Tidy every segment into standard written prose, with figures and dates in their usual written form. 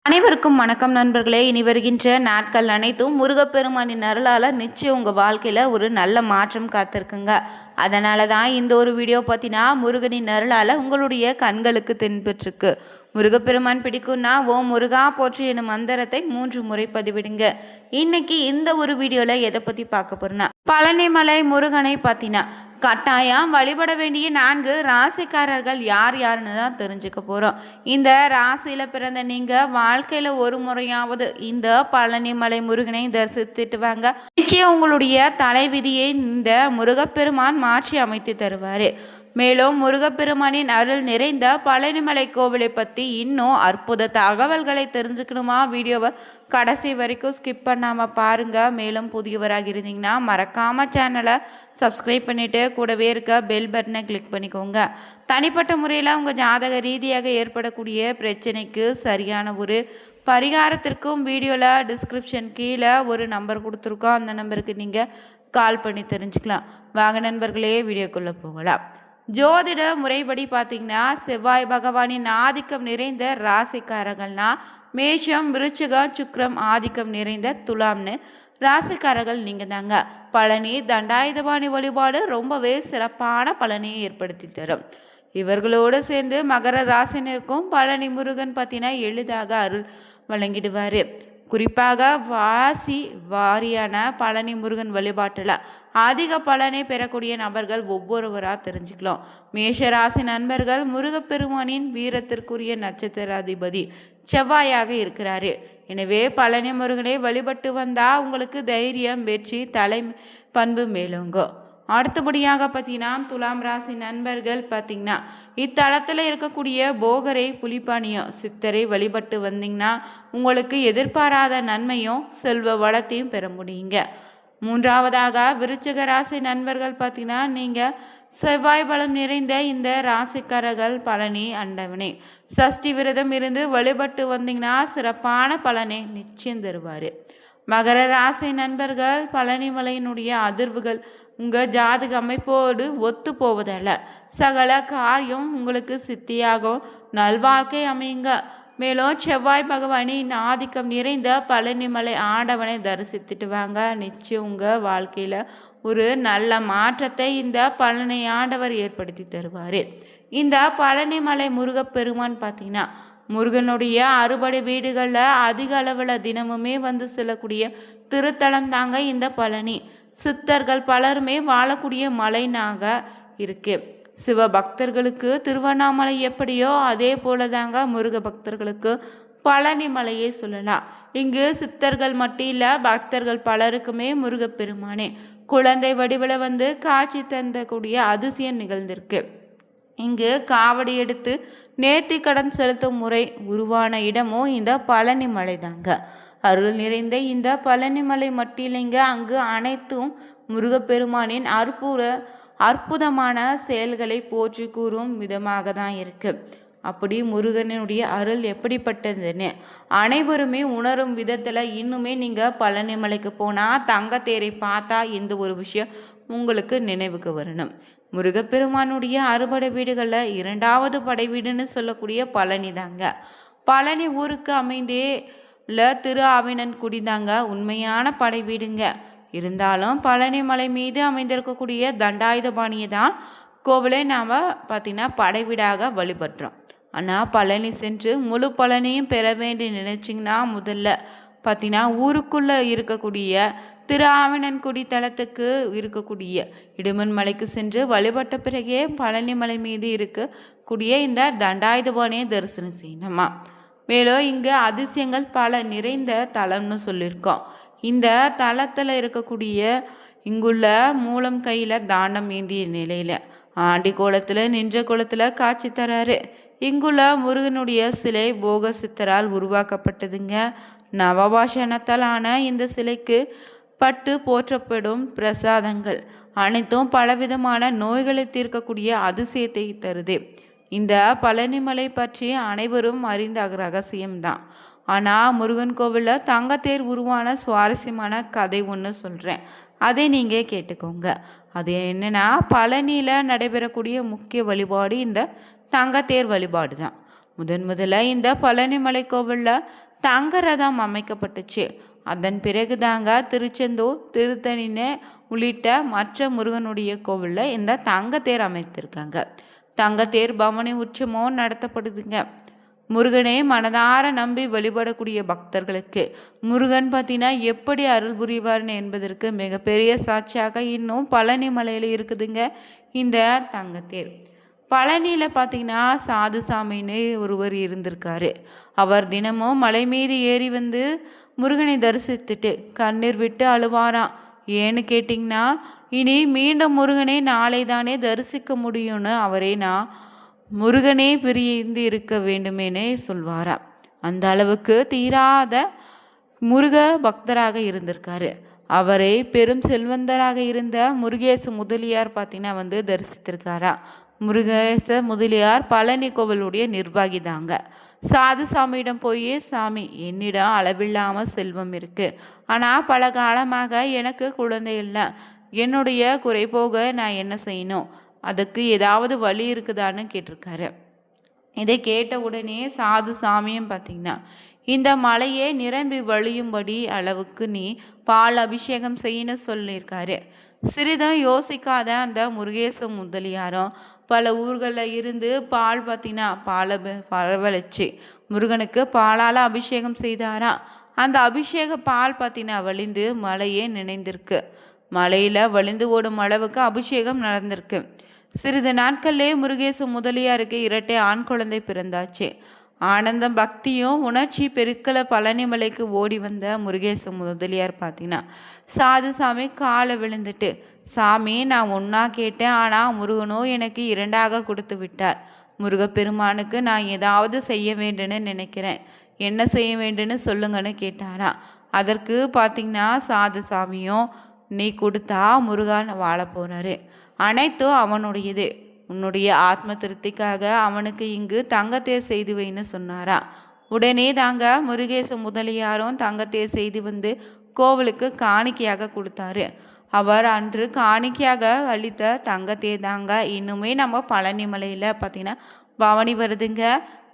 அனைவருக்கும் வணக்கம் நண்பர்களே. இனி வருகின்ற நாட்கள் அனைத்தும் முருகப்பெருமானின் அருளால் நிச்சயம் உங்கள் வாழ்க்கையில் ஒரு நல்ல மாற்றம் காத்திருக்குங்க. அதனால தான் இந்த ஒரு வீடியோ பார்த்தீங்கன்னா முருகனின் அருளால் உங்களுடைய கண்களுக்கு தென்பெற்றிருக்கு. முருகப்பெருமான் பிடிக்கும்னா ஓம் முருகா போற்றி எனும் மந்திரத்தை 3 முறை பதிவிடுங்க. இன்னைக்கு இந்த ஒரு வீடியோவில் எதை பற்றி பார்க்க போறோம்னா, பழனிமலை முருகனை பார்த்தீங்கன்னா கட்டாயம் வழிபட வேண்டிய 4 ராசிக்காரர்கள் யார் யாருன்னு தான் தெரிஞ்சுக்க போகிறோம். இந்த ராசியில் பிறந்த நீங்கள் வாழ்க்கையில் ஒரு முறையாவது இந்த பழனிமலை முருகனை தரிசித்துட்டு வாங்க. நிச்சயம் உங்களுடைய தலைவிதியை இந்த முருகப்பெருமான் மாற்றி அமைத்து தருவார். மேலும் முருகப்பெருமானின் அருள் நிறைந்த பழனிமலை கோவிலை பற்றி இன்னும் அற்புத தகவல்களை தெரிஞ்சுக்கணுமா? வீடியோவை கடைசி வரைக்கும் ஸ்கிப் பண்ணாமல் பாருங்கள். மேலும் புதியவராக இருந்தீங்கன்னா மறக்காமல் சேனலை சப்ஸ்கிரைப் பண்ணிவிட்டு கூடவே இருக்க பெல் பட்டனை கிளிக் பண்ணிக்கோங்க. தனிப்பட்ட முறையில் உங்கள் ஜாதக ரீதியாக ஏற்படக்கூடிய பிரச்சனைக்கு சரியான ஒரு பரிகாரத்திற்கும் வீடியோவில் டிஸ்கிரிப்ஷன் கீழே ஒரு நம்பர் கொடுத்துருக்கோம். அந்த நம்பருக்கு நீங்கள் கால் பண்ணி தெரிஞ்சுக்கலாம். வாங்க நண்பர்களே, வீடியோக்குள்ளே போகலாம். ஜோதிட முறைப்படி பார்த்திங்கன்னா செவ்வாய் பகவானின் ஆதிக்கம் நிறைந்த ராசிக்காரர்கள்னா மேஷம், விருச்சிகம், சுக்கிரம் ஆதிக்கம் நிறைந்த துலாம்னு ராசிக்காரர்கள் நீங்கள் தாங்க. பழனி தண்டாயுதபாணி வழிபாடு ரொம்பவே சிறப்பான பலனையை ஏற்படுத்தி தரும். இவர்களோடு சேர்ந்து மகர ராசினருக்கும் பழனி முருகன் பார்த்தீங்கன்னா எளிதாக அருள் வழங்கிடுவார். குறிப்பாக வாசி வாரியான பழனி முருகன் வழிபாட்டில் அதிக பலனை பெறக்கூடிய நபர்கள் ஒவ்வொருவராக தெரிஞ்சுக்கலாம். மேஷராசி நண்பர்கள் முருகப்பெருமானின் வீரத்திற்குரிய நட்சத்திராதிபதி செவ்வாயாக இருக்கிறாரு. எனவே பழனி முருகனை வழிபட்டு வந்தால் உங்களுக்கு தைரியம், வெற்றி, தலை பண்பு மேலோங்கும். அடுத்தபடியாக பார்த்தீங்கன்னா துலாம் ராசி நண்பர்கள் பார்த்தீங்கன்னா இத்தலத்தில் இருக்கக்கூடிய போகரை, புலிப்பாணியும், சித்தரை வழிபட்டு வந்தீங்கன்னா உங்களுக்கு எதிர்பாராத நன்மையும் செல்வ வளத்தையும் பெற முடியுங்க. மூன்றாவதாக விருச்சிக ராசி நண்பர்கள் பார்த்தீங்கன்னா நீங்கள் செவ்வாய் பலம் நிறைந்த இந்த ராசிக்காரர்கள் பழனி அண்டவனை சஷ்டி விரதம் இருந்து வழிபட்டு வந்தீங்கன்னா சிறப்பான பலனை நிச்சயம் தருவார். மகர ராசி நண்பர்கள் பழனிமலையினுடைய அதிர்வுகள் உங்கள் ஜாதக அமைப்போடு ஒத்து போவதல்ல, சகல காரியம் உங்களுக்கு சித்தியாகும், நல்வாழ்க்கை அமையுங்க. மேலும் செவ்வாய் பகவானின் ஆதிக்கம் நிறைந்த பழனிமலை ஆண்டவனை தரிசித்துட்டு வாங்க. நிச்சயம் உங்கள் வாழ்க்கையில் ஒரு நல்ல மாற்றத்தை இந்த பழனி ஆண்டவர் ஏற்படுத்தி தருவார். இந்த பழனிமலை முருகப்பெருமான் பார்த்தீங்கன்னா முருகனுடைய அறுபடை வீடுகளில் அதிக அளவில் தினமுமே வந்து செல்லக்கூடிய திருத்தலம் தாங்க இந்த பழனி. சித்தர்கள் பலருமே வாழக்கூடிய மலைனாக இருக்கு. சிவ பக்தர்களுக்கு திருவண்ணாமலை எப்படியோ அதே போல தாங்க முருக பக்தர்களுக்கு பழனி மலையை சொல்லலாம். இங்கு சித்தர்கள் மட்டும் இல்லை, பக்தர்கள் பலருக்குமே முருகப்பெருமானே குழந்தை வடிவில் வந்து காட்சி தந்தக்கூடிய அதிசயம் நிகழ்ந்திருக்கு. இங்கு காவடி எடுத்து நேர்த்தி கடன் செலுத்தும் முறை உருவான இடமும் இந்த பழனி மலை தாங்க. அருள் நிறைந்த இந்த பழனிமலை மட்டிலிங்க அங்கு அனைத்தும் முருகப்பெருமானின் அற்புதமான செயல்களை போற்றி கூறும் விதமாக தான் இருக்கு. அப்படி முருகனுடைய அருள் எப்படிப்பட்டதுன்னு அனைவருமே உணரும் விதத்தில் இன்னுமே நீங்கள் பழனிமலைக்கு போனால் தங்கத்தேரை பார்த்தா இந்த ஒரு விஷயம் உங்களுக்கு நினைவுக்கு வரணும். முருகப்பெருமானுடைய அறுபடை வீடுகளில் 2வது படை வீடுன்னு சொல்லக்கூடிய பழனி தாங்க. பழனி ஊருக்கு அமைந்தே திரு ஆவினன் குடிதாங்க உண்மையான படை வீடுங்க. இருந்தாலும் பழனி மலை மீது அமைந்திருக்கக்கூடிய தண்டாயுதபாணியை தான் கோவிலை நாம் பார்த்தீங்கன்னா படை வீடாக வழிபடுறோம். ஆனால் பழனி சென்று முழு பழனியும் பெற வேண்டி நினைச்சிங்கன்னா முதல்ல பார்த்தீங்கன்னா ஊருக்குள்ளே இருக்கக்கூடிய திரு ஆவினன்குடி தலத்துக்கு இருக்கக்கூடிய இடுமன் மலைக்கு சென்று வழிபட்ட பிறகே பழனி மலை மீது இருக்கக்கூடிய இந்த தண்டாயுதபாணியை தரிசனம் செய்யணுமா. மேலும் இங்கே அதிசயங்கள் பல நிறைந்த தலம்னு சொல்லியிருக்கோம். இந்த தலத்தில் இருக்கக்கூடிய இங்குள்ள மூலம் கையில் தாண்டம் ஏந்திய நிலையில் ஆண்டி கோலத்தில் நின்ற கோலத்தில் காட்சி தராரு. இங்குள்ள முருகனுடைய சிலை போக சித்தரால் உருவாக்கப்பட்டதுங்க. நவபாஷணத்தால் ஆன இந்த சிலைக்கு பட்டு போற்றப்படும் பிரசாதங்கள் அனைத்தும் பலவிதமான நோய்களை தீர்க்கக்கூடிய அதிசயத்தை தருது. இந்த பழனிமலை பற்றி அனைவரும் அறிந்த ரகசியம்தான். ஆனால் முருகன் கோவிலில் தங்கத்தேர் உருவான சுவாரஸ்யமான கதை ஒன்று சொல்கிறேன், அதை நீங்கள் கேட்டுக்கோங்க. அது என்னென்னா, பழனியில் நடைபெறக்கூடிய முக்கிய வழிபாடு இந்த தங்கத்தேர் வழிபாடு தான். முதல்ல இந்த பழனி மலை கோவிலில் தங்க ரதம் அமைக்கப்பட்டுச்சு. அதன் பிறகு தாங்க திருச்செந்தூர், திருத்தணின்னு உள்ளிட்ட மற்ற முருகனுடைய கோவிலில் இந்த தங்கத்தேர் அமைத்திருக்காங்க. தங்கத்தேர் பவனி உற்சவமும் நடத்தப்படுதுங்க. முருகனை மனதார நம்பி வழிபடக்கூடிய பக்தர்களுக்கு முருகன் பார்த்தீங்கன்னா எப்படி அருள் புரிவார்னு என்பதற்கு மிகப்பெரிய சாட்சியாக இன்னும் பழனி மலையில் இருக்குதுங்க இந்த தங்கத்தேர். பழனியில் பார்த்தீங்கன்னா சாதுசாமின்னு ஒருவர் இருந்திருக்காரு. அவர் தினமும் மலை மீது ஏறி வந்து முருகனை தரிசித்துட்டு கண்ணீர் விட்டு அழுவாராம். ஏன்னு கேட்டிங்கன்னா, இனி மீண்டும் முருகனை நாளை தானே தரிசிக்க முடியும்னு அவரே நான் முருகனே பிரிந்து இருக்க வேண்டுமேனே சொல்வாராம். அந்த அளவுக்கு தீராத முருக பக்தராக இருந்திருக்காரு. அவரை பெரும் செல்வந்தராக இருந்த முருகேச முதலியார் பார்த்தீங்கன்னா வந்து தரிசித்திருக்காரா. முருகேச முதலியார் பழனி கோவிலுடைய நிர்வாகி தாங்க. சாதுசாமியிடம் போய், சாமி, என்னிடம் அளவில்லாமல் செல்வம் இருக்கு, ஆனால் பல காலமாக எனக்கு குழந்தை இல்லை, என்னுடைய குறை போக நான் என்ன செய்யணும், அதுக்கு ஏதாவது வழி இருக்குதான்னு கேட்டிருக்காரு. இதை கேட்ட உடனே சாதுசாமியும் பார்த்தீங்கன்னா, இந்த மலையே நிரம்பி வழியும்படி அளவுக்கு நீ பால் அபிஷேகம் செய்யணும் சொல்லியிருக்காரு. சிறிதும் யோசிக்காத அந்த முருகேச முதலியாரும் பல ஊர்களில் இருந்து பால் பார்த்தீங்கன்னா பாலை வரவழைச்சி முருகனுக்கு பாலால் அபிஷேகம் செய்தாரா. அந்த அபிஷேக பால் பார்த்தீங்கன்னா வழிந்து மலையே நினைந்திருக்கு. மலையில் வழிந்து ஓடும் அளவுக்கு அபிஷேகம் நடந்திருக்கு. சிறிது நாட்கள்லே முருகேச முதலியாருக்கு இரட்டை ஆண் குழந்தை பிறந்தாச்சு. ஆனந்தம் பக்தியும் உணர்ச்சி பெருக்கல பழனிமலைக்கு ஓடி வந்த முருகேச முதலியார் பார்த்தீங்கன்னா சாதுசாமி காலை விழுந்துட்டு, சாமி, நான் ஒன்றா கேட்டேன், ஆனால் முருகனோ எனக்கு இரண்டாக கொடுத்து விட்டார். முருகப்பெருமானுக்கு நான் ஏதாவது செய்ய வேண்டுன்னு நினைக்கிறேன், என்ன செய்ய வேண்டுன்னு சொல்லுங்கன்னு கேட்டாரா. அதற்கு பார்த்தீங்கன்னா சாதுசாமியும், நீ கொடுத்தா முருகன் வாழ போகிறாரு, அனைத்தும் அவனுடையது, உன்னுடைய ஆத்ம திருப்திக்காக அவனுக்கு இங்கு தங்கத்தேர் செய்து வைன்னு சொன்னாரா. உடனே தாங்க முருகேச முதலியாரும் தங்கத்தேர் செய்து வந்து கோவிலுக்கு காணிக்கையாக கொடுத்தாரு. அவர் அன்று காணிக்கையாக அளித்த தங்கத்தேர் தாங்க இன்னுமே நம்ம பழனி மலையில் பார்த்தீங்கன்னா பவனி வருதுங்க.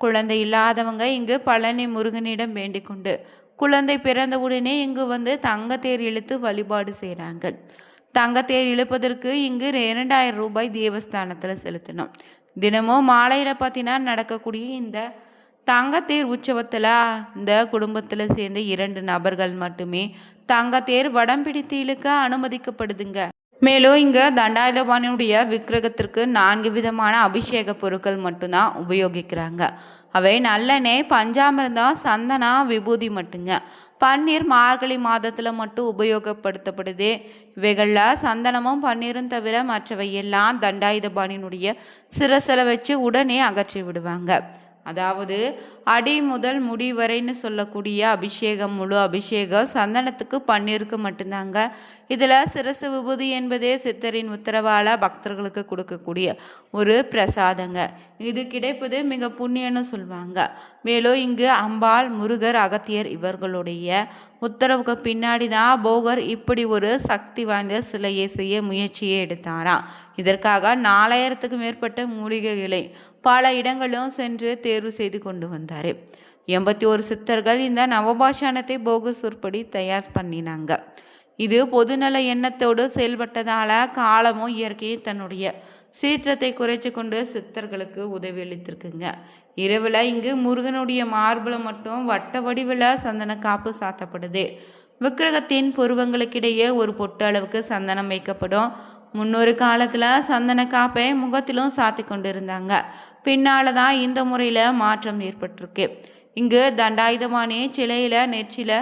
குழந்தை இல்லாதவங்க இங்கு பழனி முருகனிடம் வேண்டிக் கொண்டு குழந்தை பிறந்த உடனே இங்கு வந்து தங்கத்தேர் இழுத்து வழிபாடு செய்கிறாங்க. தங்கத்தேர் இழுப்பதற்கு இங்கு 2000 ரூபாய் தேவஸ்தானத்தில் செலுத்தணும். தினமும் மாலையில் பார்த்தீங்கன்னா நடக்கக்கூடிய இந்த தங்கத்தேர் உற்சவத்தில் இந்த குடும்பத்தில் சேர்ந்த 2 நபர்கள் மட்டுமே தங்கத்தேர் வடம் பிடித்து இழுக்க அனுமதிக்கப்படுதுங்க. மேலும் இங்கே தண்டாயுதபாணியுடைய விக்கிரகத்திற்கு 4 விதமான அபிஷேக பொருட்கள் மட்டும்தான் உபயோகிக்கிறாங்க. அவை நல்லெண்ணெய், பஞ்சாமிர்தம், சந்தனா, விபூதி மட்டுங்க. பன்னீர் மார்கழி மாதத்தில் மட்டும் உபயோகப்படுத்தப்படுது. இவைகளில் சந்தனமும் பன்னீரும் தவிர மற்றவை எல்லாம் தண்டாயுதபாணியினுடைய சிரசில் வச்சு உடனே அகற்றி விடுவாங்க. அதாவது அடி முதல் முடி வரைன்னு சொல்லக்கூடிய அபிஷேகம், முழு அபிஷேகம் சந்தனத்துக்கு பன்னீருக்கு மட்டும்தாங்க. இதில் சிரசு விபூதி என்பதே சித்தரின் உத்தரவால் பக்தர்களுக்கு கொடுக்கக்கூடிய ஒரு பிரசாதங்க. இது கிடைப்பது மிக புண்ணியன்னு சொல்லுவாங்க. மேலும் இங்கு அம்பாள், முருகர், அகத்தியர் இவர்களுடைய உத்தரவுக்கு பின்னாடி தான் போகர் இப்படி ஒரு சக்தி வாய்ந்த சிலையை செய்ய முயற்சியை எடுத்தாராம். இதற்காக 4000க்கும் மேற்பட்ட மூலிகைகளை பல இடங்களும் சென்று தேர்வு செய்து கொண்டு வந்தார். 81 சித்தர்கள் இந்த நவபாஷானத்தை போகர் சொற்படி தயார் பண்ணினாங்க. இது பொதுநல எண்ணத்தோடு செயல்பட்டதால் காலமும் இயற்கையும் தன்னுடைய சீற்றத்தை குறைச்சி கொண்டு சித்தர்களுக்கு உதவி அளித்திருக்குங்க. இரவில் இங்கு முருகனுடைய மார்பில் மட்டும் வட்ட வடிவில் சந்தன காப்பு சாத்தப்படுது. விக்கிரகத்தின் புருவங்களுக்கிடையே ஒரு பொட்டு அளவுக்கு சந்தனம் வைக்கப்படும். முன்னொரு காலத்தில் சந்தன காப்பை முகத்திலும் சாத்தி கொண்டு இருந்தாங்க. பின்னால் தான் இந்த முறையில் மாற்றம் ஏற்பட்டிருக்கு. இங்கு தண்டாயுதபாணி சிலையில் நெற்றியில்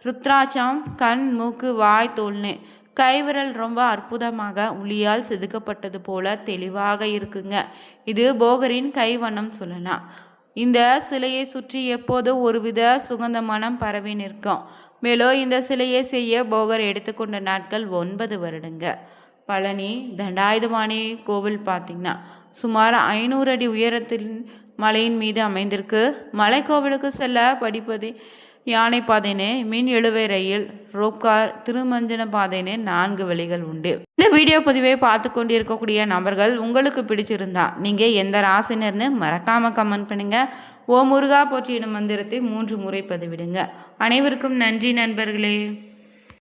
ருத்ராட்சம், கண், மூக்கு, வாய், தோல்னு கைவிரல் ரொம்ப அற்புதமாக உளியால் செதுக்கப்பட்டது போல தெளிவாக இருக்குங்க. இது போகரின் கைவண்ணம் சொல்லலாம். இந்த சிலையை சுற்றி எப்போதோ ஒருவித சுகந்த மனம் பரவி நிற்கும். மேலும் இந்த சிலையை செய்ய போகர் எடுத்துக்கொண்ட நாட்கள் 9 வருடங்க. பழனி தண்டாயுதபாணி கோவில் பார்த்திங்கன்னா சுமார் 500 அடி உயரத்தில் மலையின் மீது அமைந்திருக்கு. மலைக்கோவிலுக்கு செல்ல படிப்பது யானை பாதைன்னு, மின் இழுவை ரயில், ரோப்கார், திருமஞ்சன பாதைன்னு 4 வழிகள் உண்டு. இந்த வீடியோ பதிவை பார்த்து கொண்டு இருக்கக்கூடிய நபர்கள் உங்களுக்கு பிடிச்சிருந்தா நீங்கள் எந்த ராசினர்னு மறக்காமல் கமெண்ட் பண்ணுங்கள். ஓ முருகா போற்றி எனும் மந்திரத்தை 3 முறை பதிவிடுங்க. அனைவருக்கும் நன்றி நண்பர்களே.